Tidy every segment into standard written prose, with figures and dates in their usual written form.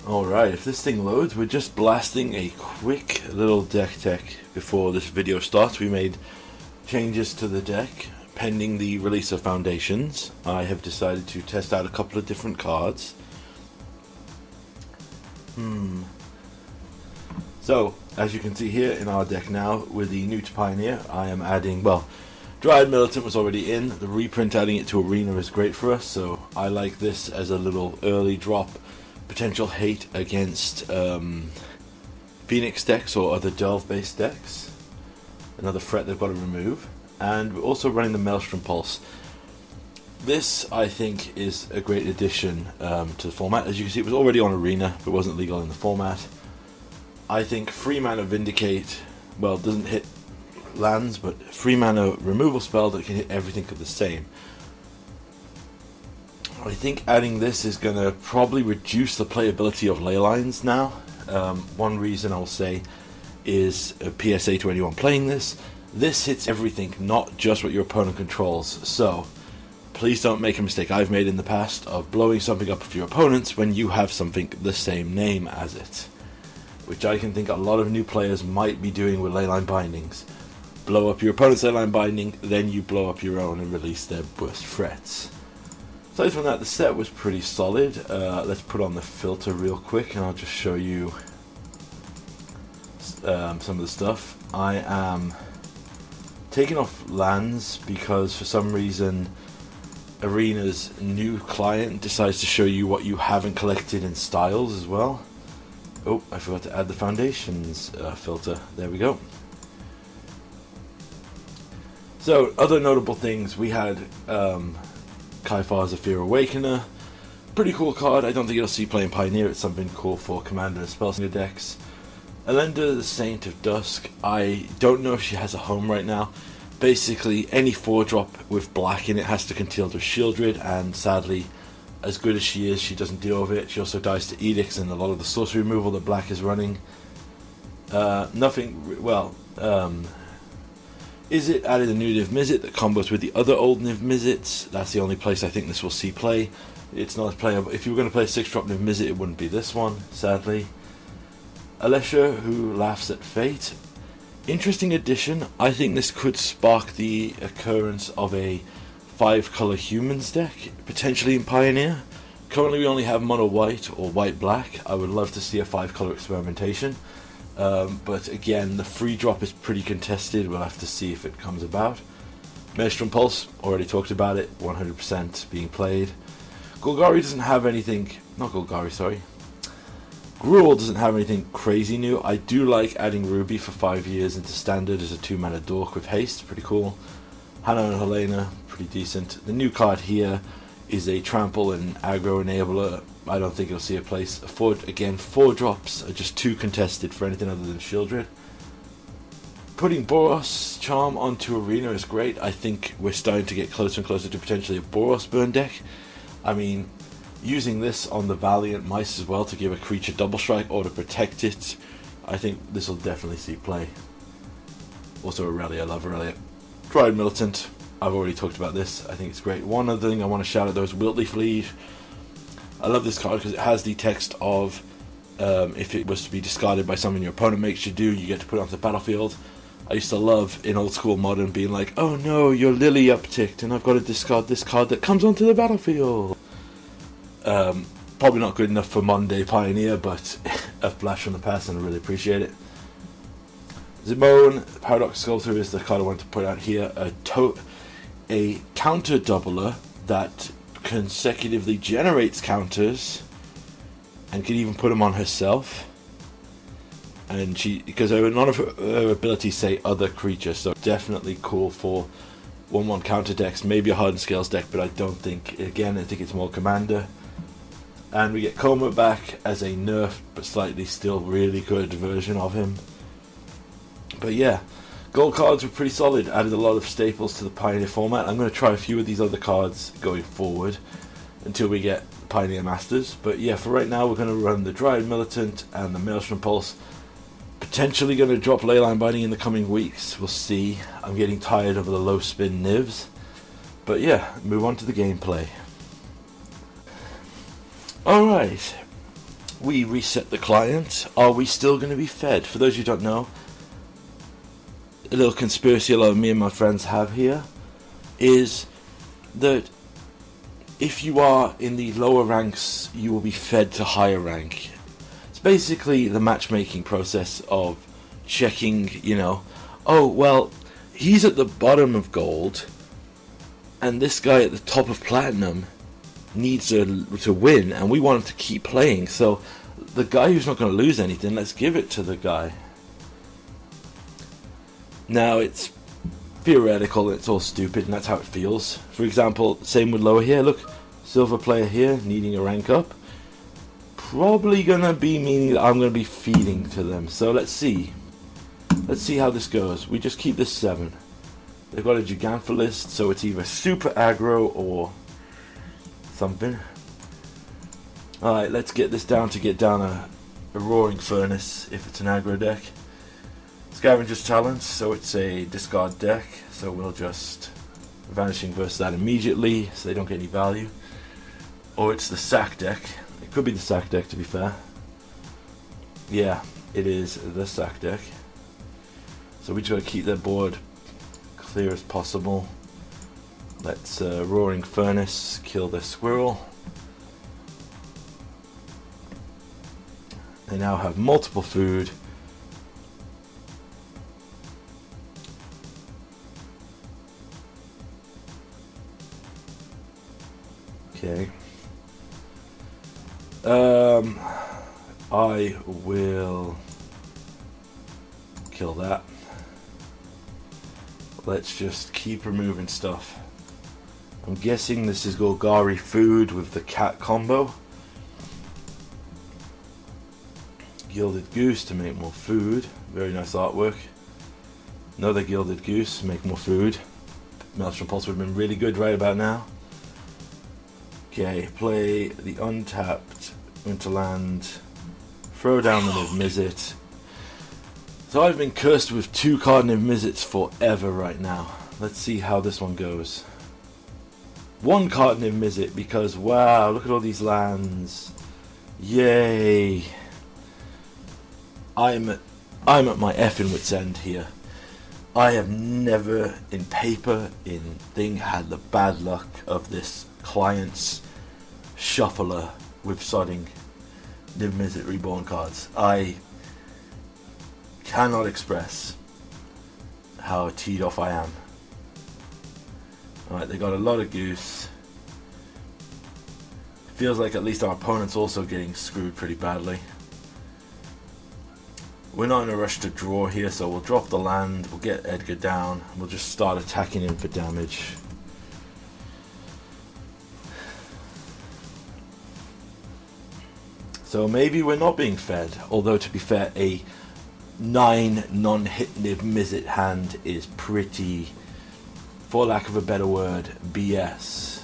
Alright, if this thing loads, we're just blasting a quick little deck tech before this video starts. We made changes to the deck pending the release of Foundations. I have decided to test out a couple of different cards. So, as you can see here in our deck now, with the new to Pioneer, I am adding, well, Dryad Militant was already in. The reprint adding it to Arena is great for us, so I like this as a little early drop. Potential hate against Phoenix decks or other Delve based decks. Another threat they've got to remove. And we're also running the Maelstrom Pulse. This, I think, is a great addition to the format. As you can see, it was already on Arena, but wasn't legal in the format. I think 3 mana Vindicate, well, doesn't hit lands, but 3 mana removal spell that can hit everything the same. I think adding this is going to probably reduce the playability of ley lines now. One reason I'll say is a PSA to anyone playing this. This hits everything, not just what your opponent controls. So, please don't make a mistake I've made in the past of blowing something up for your opponents when you have something the same name as it. Which I can think a lot of new players might be doing with leyline bindings. Blow up your opponent's leyline binding, then you blow up your own and release their burst threats. Aside from that, the set was pretty solid. Let's put on the filter real quick and I'll just show you some of the stuff. I am taking off lands because for some reason Arena's new client decides to show you what you haven't collected in styles as well. Oh, I forgot to add the Foundations filter. There we go. So, other notable things, we had Kaifar's Zephyr Awakener. Pretty cool card. I don't think you'll see play in Pioneer. It's something cool for Commander and Spellslinger decks. Elenda, the Saint of Dusk. I don't know if she has a home right now. Basically, any 4-drop with black in it has to contest with Shieldred, and sadly, as good as she is, she doesn't deal with it. She also dies to Edicts and a lot of the sorcery removal that black is running. Izzet added a new Niv Mizzet that combos with the other old Niv Mizzets. That's the only place I think this will see play. It's not as playable. If you were going to play a 6-drop Niv Mizzet, it wouldn't be this one, sadly. Alesha, who laughs at fate. Interesting addition. I think this could spark the occurrence of a 5-color humans deck, potentially in Pioneer. Currently we only have mono white or white black. I would love to see a 5-color experimentation. But again, the free drop is pretty contested. We'll have to see if it comes about. Maelstrom Pulse, already talked about it, 100% being played. Golgari doesn't have anything, not Golgari, sorry. Gruul doesn't have anything crazy new. I do like adding Ruby for 5 years into Standard as a 2-mana dork with haste, pretty cool. Hannah and Helena, pretty decent. The new card here is a Trample and Aggro Enabler. I don't think it'll see a place. 4 drops are just too contested for anything other than Shieldred. Putting Boros Charm onto Arena is great. I think we're starting to get closer and closer to potentially a Boros burn deck. I mean, using this on the Valiant Mice as well to give a creature double strike or to protect it, I think this will definitely see play. Also Aurelia, I love Aurelia. Dryad Militant, I've already talked about this. I think it's great. One other thing I want to shout out though is Wiltleaf Leaf. I love this card because it has the text of if it was to be discarded by something your opponent makes you do, you get to put it onto the battlefield. I used to love in old school Modern being like, oh no, your Lily upticked and I've got to discard this card that comes onto the battlefield. Probably not good enough for modern day Pioneer, but a flash from the past and I really appreciate it. Zimone, Paradox Sculptor is the card I want to put out here. A counter doubler that consecutively generates counters and can even put them on herself. And because none of her abilities say other creatures, so definitely cool for 1/1 counter decks, maybe a Hardened Scales deck, but I don't think, again, I think it's more Commander. And we get Coma back as a nerfed but slightly still really good version of him. But yeah, gold cards were pretty solid, added a lot of staples to the Pioneer format. I'm going to try a few of these other cards going forward until we get Pioneer Masters. But yeah, for right now we're going to run the Dryad Militant and the Maelstrom Pulse. Potentially going to drop Leyline Binding in the coming weeks, we'll see. I'm getting tired of the low spin nivs. But yeah, move on to the gameplay. Alright, We reset the client. Are we still going to be fed? For those of you who don't know, a little conspiracy a lot of me and my friends have here is that if you are in the lower ranks, you will be fed to higher rank. It's basically the matchmaking process of checking, you know, oh, well, he's at the bottom of gold, and this guy at the top of platinum needs to win, and we want him to keep playing. So the guy who's not going to lose anything, let's give it to the guy. Now, it's theoretical, it's all stupid, and that's how it feels. For example, same with lower here. Look, silver player here, needing a rank up. Probably going to be meaning that I'm going to be feeding to them. So let's see. Let's see how this goes. We just keep this 7. They've got a Gigantholist, so it's either super aggro or something. Alright, let's get this down to get down a Roaring Furnace if it's an aggro deck. Scavenger's Talent, so it's a discard deck, so we'll just Vanishing Verse that immediately so they don't get any value. Or it's the sack deck. It could be the sack deck, to be fair. Yeah, it is the sack deck. So we just got to keep their board clear as possible. Let's Roaring Furnace, kill their squirrel. They now have multiple food. Okay. I will kill that. Let's just keep removing stuff. I'm guessing this is Golgari food with the cat combo. Gilded Goose to make more food. Very nice artwork. Another Gilded Goose, make more food. Maelstrom Pulse would have been really good right about now. Okay, play the untapped Winterland. Throw down the Niv Mizzet. So I've been cursed with 2 card Niv Mizzets forever right now. Let's see how this one goes. 1 card Niv Mizzet because wow, look at all these lands. Yay. I'm at my effing wit's end here. I have never in paper, in thing, had the bad luck of this client's shuffler with sodding Niv Mizzet Reborn cards. I cannot express how teed off I am. Alright, they got a lot of goose. Feels like at least our opponent's also getting screwed pretty badly. We're not in a rush to draw here, so we'll drop the land, we'll get Edgar down, we'll just start attacking him for damage. So maybe we're not being fed, although to be fair, a 9 non-hit Niv Mizzet hand is pretty, for lack of a better word, BS.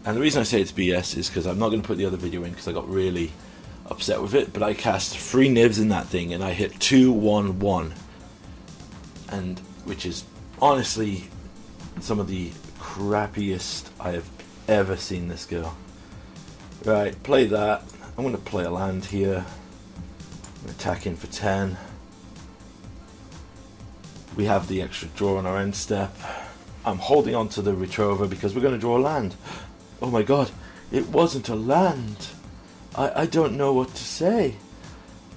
And the reason I say it's BS is because I'm not going to put the other video in because I got really upset with it, but I cast 3 Nivs in that thing and I hit 2-1-1, and which is honestly some of the crappiest I have ever seen this go. Right, play that. I'm going to play a land here. I'm attacking for 10. We have the extra draw on our end step. I'm holding on to the Retrover because we're going to draw a land. Oh my god, it wasn't a land. I don't know what to say.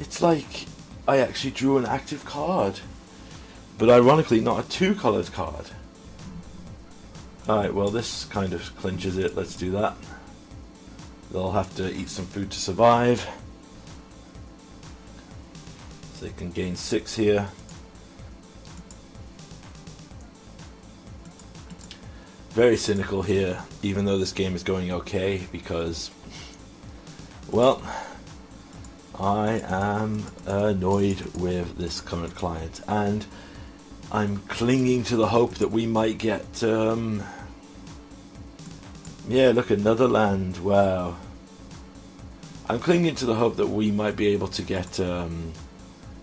It's like I actually drew an active card, but ironically not a 2-colored card. Alright, well this kind of clinches it. Let's do that. They'll have to eat some food to survive. So they can gain 6 here. Very cynical here, even though this game is going okay, because, well, I am annoyed with this current client, and I'm clinging to the hope that we might get, yeah, look, another land, wow. I'm clinging to the hope that we might be able to get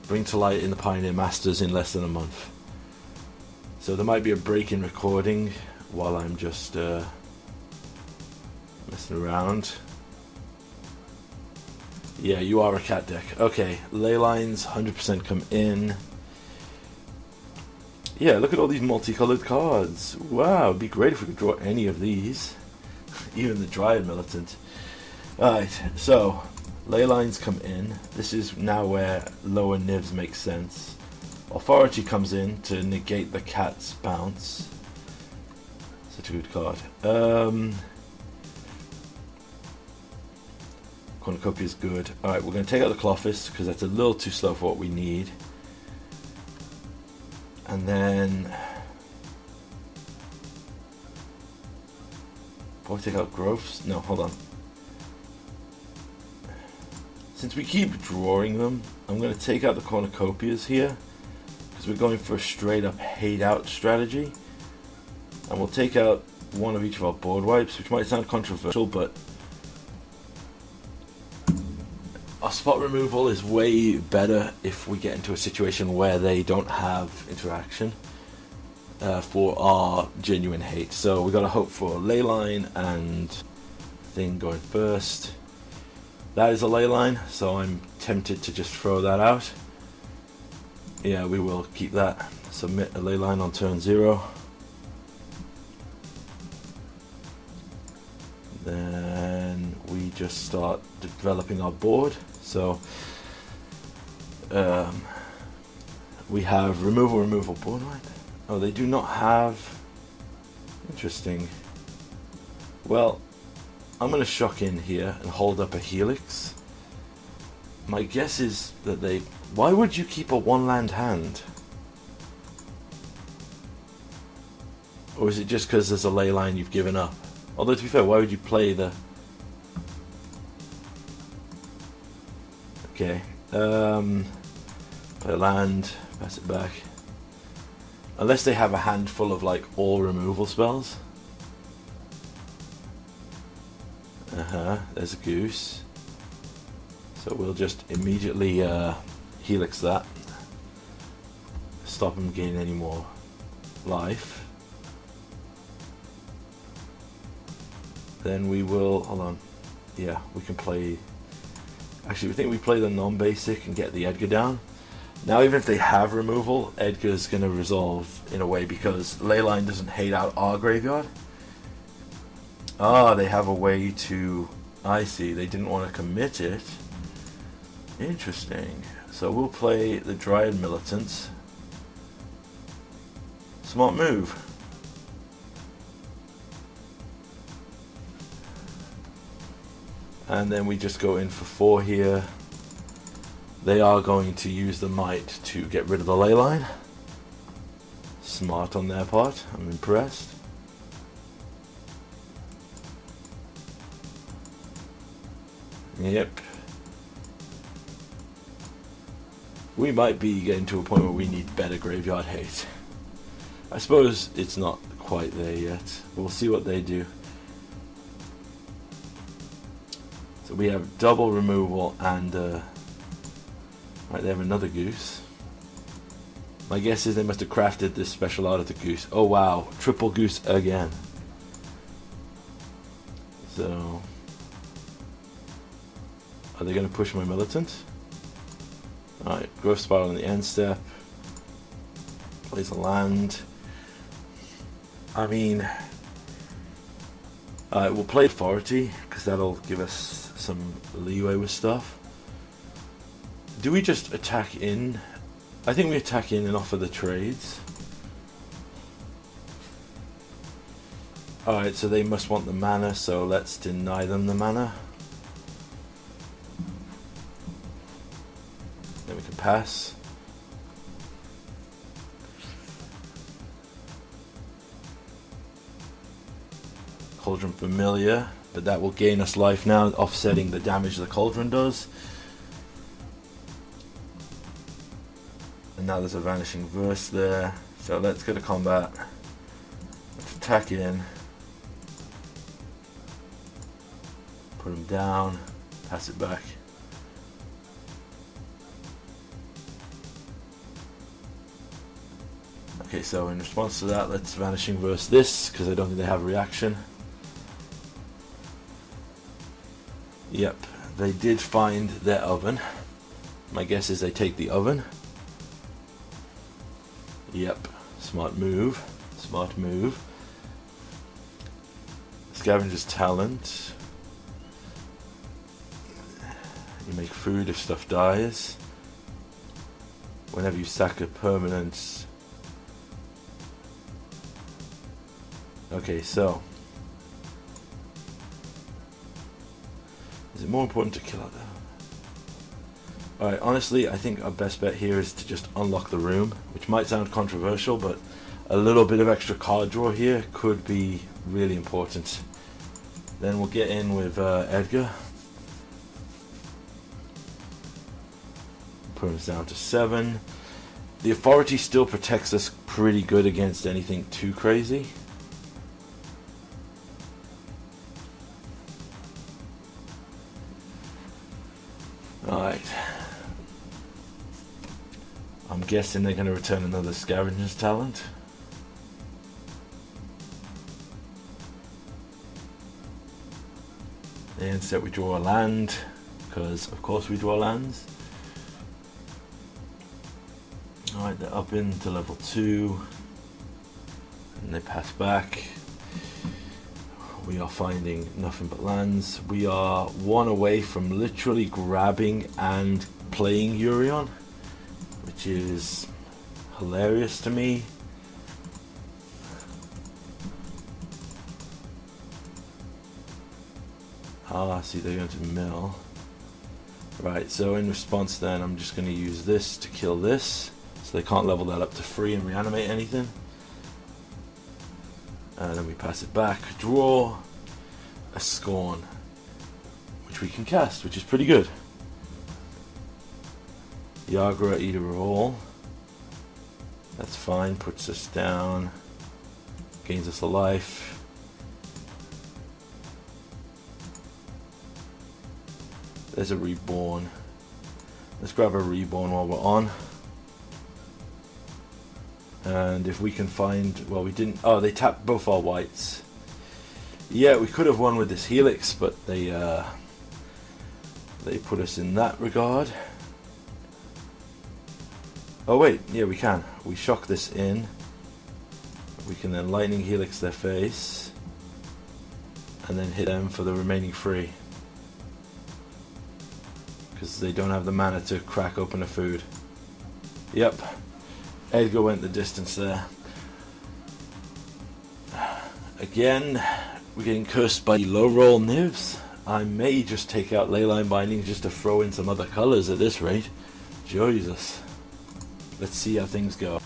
Bring to Light in the Pioneer Masters in less than a month. So there might be a break in recording while I'm just Messing around. Yeah, you are a cat deck. Okay, ley lines 100% come in. Yeah, look at all these multicolored cards. Wow, it'd be great if we could draw any of these. Even the Dryad Militant. Alright, so ley lines come in. This is now where lower nivs make sense. Authority comes in to negate the cat's bounce. Such a good card. Cornucopia is good. Alright, we're going to take out the Clothis because that's a little too slow for what we need. And then probably take out Growths. No, hold on. Since we keep drawing them, I'm going to take out the Cornucopias here because we're going for a straight up hate out strategy. And we'll take out one of each of our board wipes, which might sound controversial, but our spot removal is way better if we get into a situation where they don't have interaction for our genuine hate. So we gotta hope for Leyline and thing going first. That is a Leyline, so I'm tempted to just throw that out. Yeah, we will keep that. Submit a Leyline on turn 0. Then we just start developing our board. So we have removal board, right? Oh, they do not have. Interesting. Well, I'm going to shock in here and hold up a Helix. My guess is that they. Why would you keep a one-land hand? Or is it just because there's a ley line you've given up? Although, to be fair, why would you play the... Okay. Play a land, pass it back. Unless they have a handful of, like, all removal spells. There's a goose. So we'll just immediately Helix that. Stop him gaining any more life. Then we will, hold on, yeah, we can play, actually we think we play the non-basic and get the Edgar down. Now even if they have removal, Edgar's going to resolve in a way because Leyline doesn't hate out our graveyard. Ah, they have a way to, I see, they didn't want to commit it. Interesting. So we'll play the Dryad Militant. Smart move. And then we just go in for 4 here. They are going to use the might to get rid of the ley line. Smart on their part. I'm impressed. Yep. We might be getting to a point where we need better graveyard hate. I suppose it's not quite there yet. We'll see what they do. So we have double removal and right, they have another goose. My guess is they must have crafted this special out of the goose. Oh wow, triple goose again. So are they going to push my Militant? Alright, Growth Spiral in the end step. Plays a land. I mean, we'll play Authority because that'll give us some leeway with stuff. Do we just attack in? I think we attack in and offer the trades. Alright, so they must want the mana, so let's deny them the mana. Then we can pass. Cauldron Familiar, but that will gain us life now, offsetting the damage the Cauldron does. And now there's a Vanishing Verse there, so let's go to combat. Let's attack in. Put him down, pass it back. Okay, so in response to that, let's Vanishing Verse this, because I don't think they have a reaction. Yep, they did find their oven. My guess is they take the oven. Yep, smart move. Smart move. Scavenger's talent. You make food if stuff dies. Whenever you sack a permanent. Okay, so is it more important to kill out there? Alright, honestly, I think our best bet here is to just unlock the room, which might sound controversial, but a little bit of extra card draw here could be really important. Then we'll get in with Edgar. Put us down to 7. The authority still protects us pretty good against anything too crazy. Alright. I'm guessing they're going to return another Scavenger's talent. And instead we draw a land, because of course we draw lands. Alright, they're up into level 2. And they pass back. We are finding nothing but lands. We are 1 away from literally grabbing and playing Urion, which is hilarious to me. Ah, see, they're going to mill. Right, so in response then, I'm just going to use this to kill this. So they can't level that up to 3 and reanimate anything. And then we pass it back. Draw a Scorn, which we can cast, which is pretty good. Yagra, Eater of All. That's fine, puts us down. Gains us a life. There's a Reborn. Let's grab a Reborn while we're on. And if we can find, well, we didn't, oh, they tapped both our whites. Yeah, we could have won with this Helix, but they put us in that regard. Oh wait, yeah, we can. We shock this in. We can then Lightning Helix their face, and then hit them for the remaining 3. Because they don't have the mana to crack open a food. Yep. Edgar went the distance there. Again, we're getting cursed by low roll Nivs. I may just take out Leyline Binding just to throw in some other colors at this rate. Jesus. Let's see how things go.